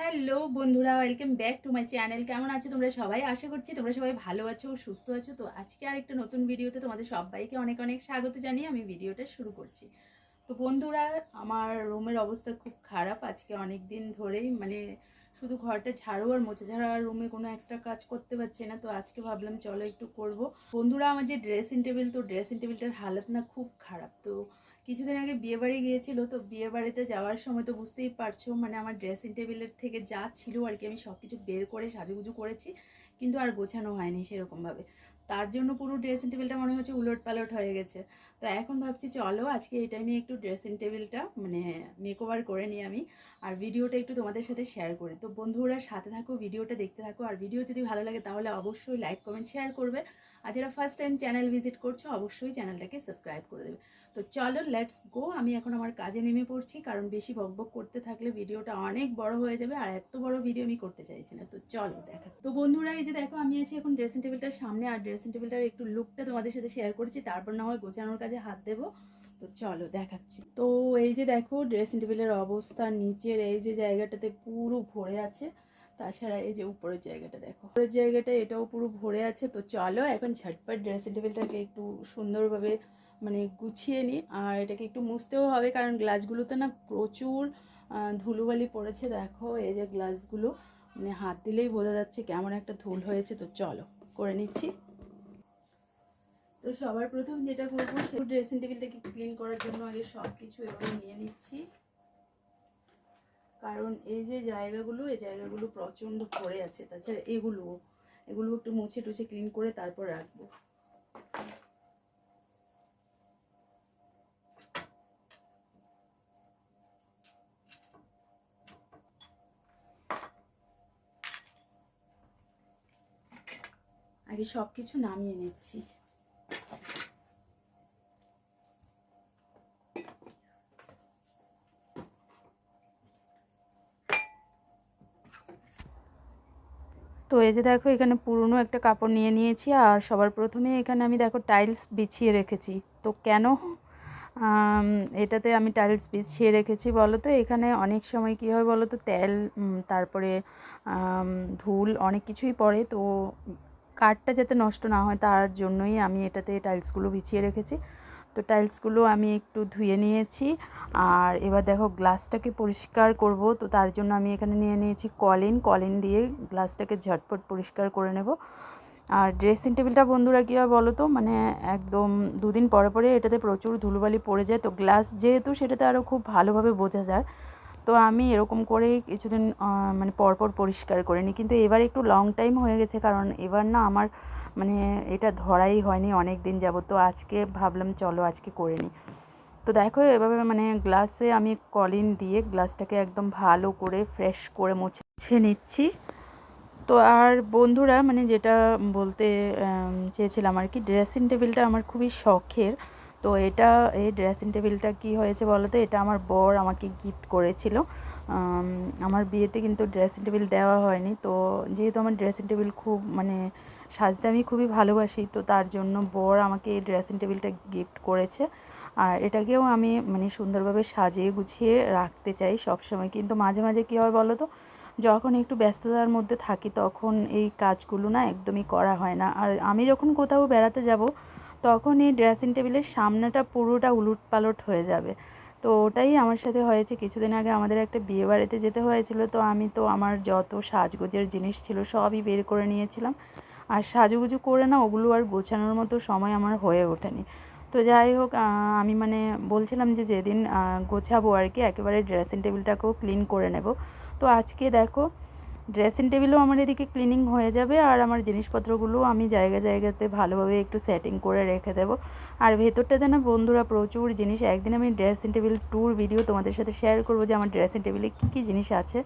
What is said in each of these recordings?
Hello বন্ধুরা, welcome back to my channel. কেমন আছো তোমরা সবাই? আশা করছি তোমরা সবাই ভালো আছো, সুস্থ আছো। তো আজকে আরেকটা নতুন ভিডিওতে তোমাদের সবাইকে অনেক অনেক স্বাগত জানিয়ে আমি ভিডিওটা শুরু করছি। তো বন্ধুরা, আমার রুমের অবস্থা খুব খারাপ আজকে অনেক দিন ধরেই, শুধু ঘরটা ঝাড়ু আর মোছা ছাড়া আর রুমে কোনো এক্সট্রা কাজ করতে পারছি না। তো আজকে ভাবলাম চলো একটু করব। বন্ধুরা, আমার যে ড্রেসিং টেবিল, তো ড্রেসিং টেবিলটার হালত না খুব খারাপ। তো কিছুদিন আগে বিয়ে বাড়ি গিয়েছিল, তো বিয়ে বাড়িতে যাওয়ার সময় তো বুঝতেই পারছো, আমার ড্রেসিং টেবিলের থেকে যা ছিল আর কি, আমি সব কিছু বের করে সাজুগুজু করেছি, কিন্তু আর গোছানো হয়নি সেরকমভাবে। তার জন্য পুরো ড্রেসিং টেবিলটা মনে হচ্ছে উলট পালট হয়ে গেছে। তো এখন ভাবছি চলো আজকে এই টাইমে একটু ড্রেসিং টেবিলটা মেকওভার করে নিই আমি, আর ভিডিওটা একটু তোমাদের সাথে শেয়ার করি। তো বন্ধুরা সাথে থাকো, ভিডিওটা দেখতে থাকো, আর ভিডিও যদি ভালো লাগে তাহলে অবশ্যই লাইক কমেন্ট শেয়ার করবে, আর যারা ফার্স্ট টাইম চ্যানেল ভিজিট করছো অবশ্যই চ্যানেলটাকে সাবস্ক্রাইব করে দেবে। তো চলো লেটস গো, আমি এখন আমার কাজে নেমে পড়ছি, কারণ বেশি বকবক করতে থাকলে ভিডিওটা অনেক বড় হয়ে যাবে, আর এত বড় ভিডিও আমি করতে চাইছি না। তো চলো দেখা। তো বন্ধুরা, এই যে দেখো আমি আছি এখন ড্রেসিং টেবিলটার সামনে, আর ড্রেসিং টেবিলটার একটু লুকটা তোমাদের সাথে শেয়ার করেছি, তারপর না হয় গোছানোর কাজে হাত দেবো। তো চলো দেখাচ্ছি। তো এই যে দেখো ড্রেসিং টেবিলের অবস্থা, নিচের এই যে জায়গাটাতে পুরো ভরে আছে, তাছাড়া এই যে উপরের জায়গাটা দেখো, উপরের জায়গাটা এটাও পুরো ভরে আছে। তো চলো এখন ঝটপট ড্রেসিং টেবিলটাকে একটু সুন্দরভাবে গুছিয়ে নিই, আর এটাকে একটু মুছতেও হবে, কারণ গ্লাসগুলোতে না প্রচুর ধুলোবালি পড়েছে। দেখো এই যে গ্লাসগুলো, হাত দিলেই বোঝা যাচ্ছে কেমন একটা ধুল হয়েছে। তো চলো করে নিচ্ছি। তো সবার প্রথম যেটা করবো, সে ড্রেসিং টেবিলটাকে ক্লিন করার জন্য আগে সব কিছু এভাবে নিয়ে নিচ্ছি, কারণ এই যে জায়গাগুলো, এই জায়গাগুলো প্রচণ্ড ভরে আছে। তাছাড়া এগুলো একটু মুছে টুছে ক্লিন করে তারপর রাখবো। আগে সব কিছু নামিয়ে নিচ্ছি। তো এই যে দেখো এখানে পুরনো একটা কাপড় নিয়ে নিয়েছি, আর সবার প্রথমে এখানে আমি দেখো টাইলস বিছিয়ে রেখেছি। তো কেন এটাতে আমি টাইলস বিছিয়ে রেখেছি বলো তো? এখানে অনেক সময় কী হয় বলো তো, তেল তারপরে ধুল অনেক কিছুই পড়ে। তো কাঠটা যাতে নষ্ট না হয় তার জন্যই আমি এটাতে টাইলসগুলো বিছিয়ে রেখেছি। তো টাইলসগুলো আমি একটু ধুয়ে নিয়েছি, আর এবার দেখো গ্লাসটাকে পরিষ্কার করব। তো তার জন্য আমি এখানে নিয়ে নিয়েছি কলিন দিয়ে গ্লাসটাকে ঝটপট পরিষ্কার করে নেব। আর ড্রেসিং টেবিলটা বন্ধুরা কী হয় বলো তো, একদম দুদিন পরে পরে এটাতে প্রচুর ধুলোবালি পড়ে যায়। তো গ্লাস যেহেতু, সেটাতে আরও খুব ভালোভাবে বোঝা যায়। তো আমি এরকম করেই কিছুদিন পরপর পরিষ্কার করে নিই। কিন্তু এবার একটু লং টাইম হয়ে গেছে, কারণ এবার না আমার এটা ধরাই হয়নি অনেক দিন যাবত। তো আজকে ভাবলাম চলো আজকে করে নিই। তো দেখো এভাবে গ্লাসে আমি কলিন দিয়ে গ্লাসটাকে একদম ভালো করে ফ্রেশ করে মুছে নিচ্ছি। তো আর বন্ধুরা, যেটা বলতে চেয়েছিলাম আর কি, ড্রেসিং টেবিলটা আমার খুবই শখের। তো এই ড্রেসিং টেবিলটা কি হয়েছে বলো তো, এটা আমার বর আমাকে গিফট করেছিল। আমার বিয়েতে কিন্তু ড্রেসিং টেবিল দেওয়া হয়নি। তো যেহেতু আমার ড্রেসিং টেবিল খুব সাজতে আমি খুবই ভালোবাসি, তো তার জন্য বর আমাকে এই ড্রেসিং টেবিলটা গিফট করেছে। আর এটাকেও আমি সুন্দরভাবে সাজিয়ে গুছিয়ে রাখতে চাই সব সময়। কিন্তু মাঝে মাঝে কী হয় বলো তো, যখন একটু ব্যস্ততার মধ্যে থাকি তখন এই কাজগুলো না একদমই করা হয় না। আর আমি যখন কোথাও বেড়াতে যাব, তখন এই ড্রেসিং টেবিলের সামনেটা পুরোটা উলটপালট হয়ে যাবে। তো ওটাই আমার সাথে হয়েছে। কিছুদিন আগে আমাদের একটা বিয়ে বাড়িতে যেতে হয়েছিল। তো আমি তো আমার যত সাজগোজের জিনিস ছিল সবই বের করে নিয়েছিলাম, আর সাজুগুজু করে না ওগুলো আর গোছানোর মতো সময় আমার হয়ে ওঠেনি। তো যাই হোক, আমি বলছিলাম যে যেদিন গোছাবো আর কি, একেবারে ড্রেসিং টেবিলটাকেও ক্লিন করে নেব। তো আজকে দেখো ড্রেসিং টেবিলও আমার এদিকে ক্লিনিং হয়ে যাবে, আর আমার জিনিসপত্রগুলো আমি জায়গাতে ভালোভাবে একটু সেটিং করে রেখে দেবো। আর ভেতরটাতে না বন্ধুরা প্রচুর জিনিস। একদিন আমি ড্রেসিং টেবিল ট্যুর ভিডিও তোমাদের সাথে শেয়ার করবো যে আমার ড্রেসিং টেবিলে কী জিনিস আছে।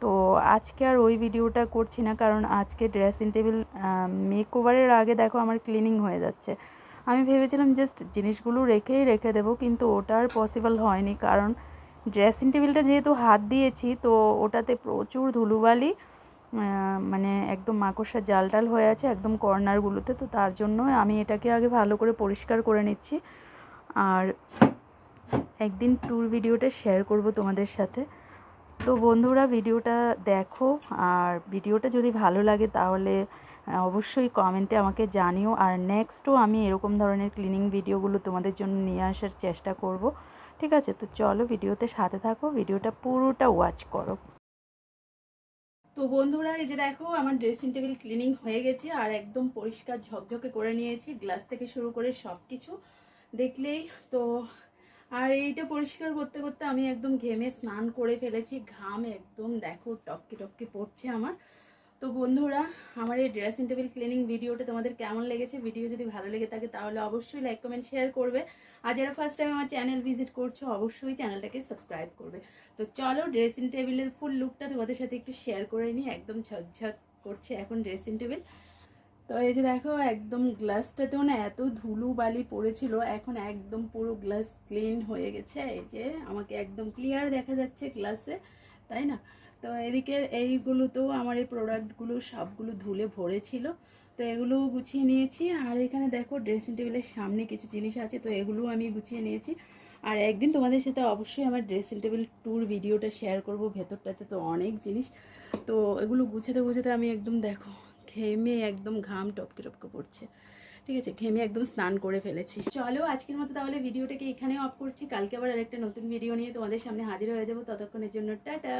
তো আজকে আর ওই ভিডিওটা করছি না, কারণ আজকে ড্রেসিং টেবিল মেকওভারের আগে দেখো আমার ক্লিনিং হয়ে যাচ্ছে। আমি ভেবেছিলাম জাস্ট জিনিসগুলো রেখে দেবো, কিন্তু ওটা আর পসিবল হয়নি, কারণ ড্রেসিং টেবিলটা যেহেতু হাত দিয়েছি, তো ওটাতে প্রচুর ধুলোবালি, একদম মাকড়সার জাল হয়ে আছে একদম কর্নারগুলোতে। তো তার জন্য আমি এটাকে আগে ভালো করে পরিষ্কার করে নিচ্ছি, আর একদিন ট্যুর ভিডিওটা শেয়ার করব তোমাদের সাথে। তো তো বন্ধুরা ভিডিওটা দেখো, আর ভিডিওটা যদি ভালো লাগে তাহলে অবশ্যই কমেন্টে আমাকে জানিও। আর নেক্সটও আমি এরকম ধরনের ক্লিনিং ভিডিওগুলো তোমাদের জন্য নিয়ে আসার চেষ্টা করব। ঠিক আছে, তো চলো ভিডিওতে সাথে থাকো, ভিডিওটা পুরোটা ওয়াচ করো। তো বন্ধুরা এই যে দেখো আমার ড্রেসিং টেবিল ক্লিনিং হয়ে গেছে আর একদম পরিষ্কার ঝকঝকে করে নিয়েছি, গ্লাস থেকে শুরু করে সব কিছু দেখলেই তো। আর এইটা পরিষ্কার করতে করতে আমি একদম ঘেমে স্নান করে ফেলেছি, ঘাম একদম দেখো টপকে টপকে পড়ছে আমার। তো বন্ধুরা আমার এই ড্রেসিং টেবিল ক্লিনিং ভিডিওটা তোমাদের কেমন লেগেছে? ভিডিও যদি ভালো লেগে থাকে তাহলে অবশ্যই লাইক কমেন্ট শেয়ার করবে, আর যারা ফার্স্ট টাইম আমার চ্যানেল ভিজিট করছো অবশ্যই চ্যানেলটাকে সাবস্ক্রাইব করবে। তো চলো ড্রেসিং টেবিলের ফুল লুকটা তোমাদের সাথে একটু শেয়ার করে নিই। একদম ঝকঝক করছে এখন ড্রেসিং টেবিল। তো এই যে দেখো একদম গ্লাসটাতেও না এত ধুলো বালি পড়েছিল, এখন একদম পুরো গ্লাস ক্লিন হয়ে গেছে। এই যে আমাকে একদম ক্লিয়ার দেখা যাচ্ছে গ্লাসে, তাই না? তো এদিকে এইগুলোতেও আমার এই প্রোডাক্টগুলো সবগুলো ধুলে ভরেছিল, তো এগুলো গুছিয়ে নিয়েছি। আর এখানে দেখো ড্রেসিং টেবিলের সামনে কিছু জিনিস আছে, তো এগুলোও আমি গুছিয়ে নিয়েছি। আর একদিন তোমাদের সাথে অবশ্যই আমার ড্রেসিং টেবিল ট্যুর ভিডিওটা শেয়ার করব। ভেতরটাতে তো অনেক জিনিস, তো এগুলো গুছাতে গুছাতে আমি একদম দেখো ঘেমে একদম ঘাম টপকে টপকে পড়ছে। ঠিক আছে, ঘেমে একদম স্নান করে ফেলেছি। চলো আজকের মতো তাহলে ভিডিওটাকে এখানে অফ করছি, কালকে আবার আরেকটা নতুন ভিডিও নিয়ে তোমাদের সামনে হাজির হয়ে যাবো। ততক্ষণের জন্য টাটা।